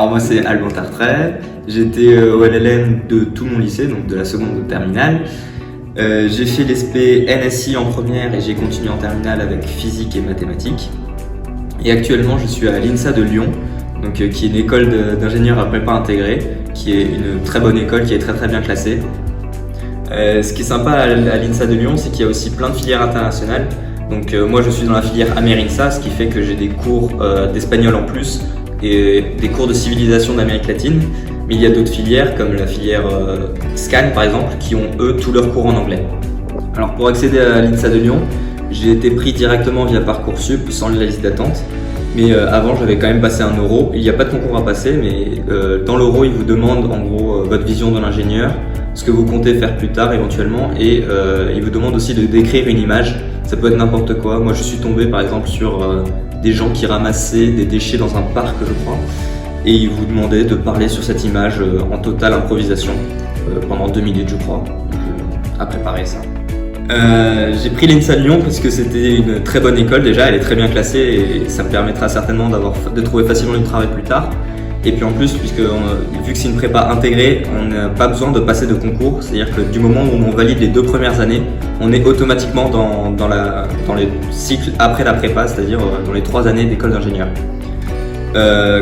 Alors moi c'est Alban Tartret, j'étais au LLM de tout mon lycée, donc de la seconde au terminale. J'ai fait l'ESP NSI en première et j'ai continué en terminale avec physique et mathématiques. Et actuellement je suis à l'INSA de Lyon, donc, qui est une école d'ingénieurs à prépa intégrée, qui est une très bonne école, qui est très bien classée. Ce qui est sympa à l'INSA de Lyon, c'est qu'il y a aussi plein de filières internationales. Donc moi je suis dans la filière Amerinsa, ce qui fait que j'ai des cours d'espagnol en plus et des cours de civilisation d'Amérique latine. Mais il y a d'autres filières comme la filière SCAN par exemple qui ont eux tous leurs cours en anglais. Alors pour accéder à l'INSA de Lyon, j'ai été pris directement via Parcoursup sans la liste d'attente. Mais avant j'avais quand même passé un euro. Il n'y a pas de concours à passer, mais dans l'euro il vous demande en gros votre vision de l'ingénieur, ce que vous comptez faire plus tard éventuellement, et il vous demande aussi de décrire une image. Ça peut être n'importe quoi. Moi je suis tombé par exemple sur des gens qui ramassaient des déchets dans un parc je crois, et ils vous demandaient de parler sur cette image en totale improvisation pendant 2 minutes je crois, à préparer ça. J'ai pris l'INSA de Lyon parce que c'était une très bonne école déjà, elle est très bien classée et ça me permettra certainement de trouver facilement du travail plus tard. Et puis en plus, vu que c'est une prépa intégrée, on n'a pas besoin de passer de concours, c'est-à-dire que du moment où on valide les 2 premières années, on est automatiquement dans les cycles après la prépa, c'est-à-dire dans les 3 années d'école d'ingénieur.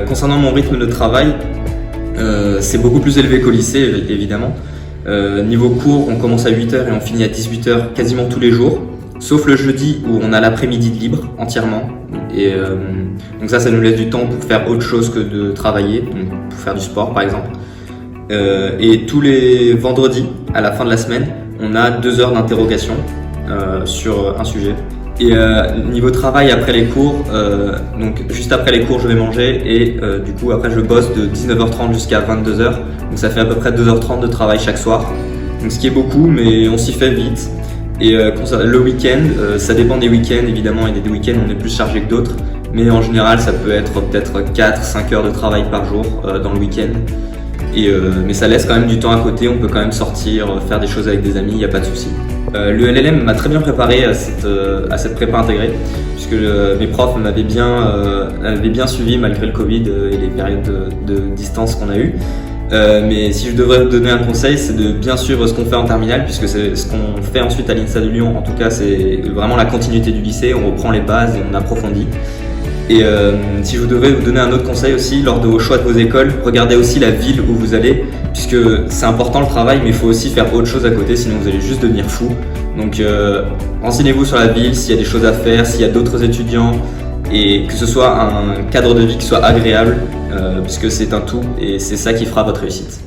Concernant mon rythme de travail, c'est beaucoup plus élevé qu'au lycée évidemment. Niveau cours, on commence à 8h et on finit à 18h quasiment tous les jours, sauf le jeudi où on a l'après-midi de libre entièrement. Et donc ça nous laisse du temps pour faire autre chose que de travailler, donc pour faire du sport par exemple. Et tous les vendredis, à la fin de la semaine, on a 2 heures d'interrogation sur un sujet. Et niveau travail après les cours, donc juste après les cours je vais manger et du coup après je bosse de 19h30 jusqu'à 22h, donc ça fait à peu près 2h30 de travail chaque soir, donc ce qui est beaucoup mais on s'y fait vite. Et le week-end, ça dépend des week-ends évidemment, il y a des week-ends où on est plus chargé que d'autres, mais en général ça peut être peut-être 4-5 heures de travail par jour dans le week-end. Mais ça laisse quand même du temps à côté, on peut quand même sortir, faire des choses avec des amis, il n'y a pas de souci. Le LLM m'a très bien préparé à cette prépa intégrée, puisque mes profs m'avaient bien suivi malgré le Covid et les périodes de distance qu'on a eues. Mais si je devrais vous donner un conseil, c'est de bien suivre ce qu'on fait en terminale, puisque c'est ce qu'on fait ensuite à l'INSA de Lyon. En tout cas, c'est vraiment la continuité du lycée, on reprend les bases et on approfondit. Et si je devrais vous donner un autre conseil aussi, lors de vos choix de vos écoles, regardez aussi la ville où vous allez, puisque c'est important le travail, mais il faut aussi faire autre chose à côté, sinon vous allez juste devenir fou. Donc renseignez-vous sur la ville, s'il y a des choses à faire, s'il y a d'autres étudiants, et que ce soit un cadre de vie qui soit agréable, puisque c'est un tout, et c'est ça qui fera votre réussite.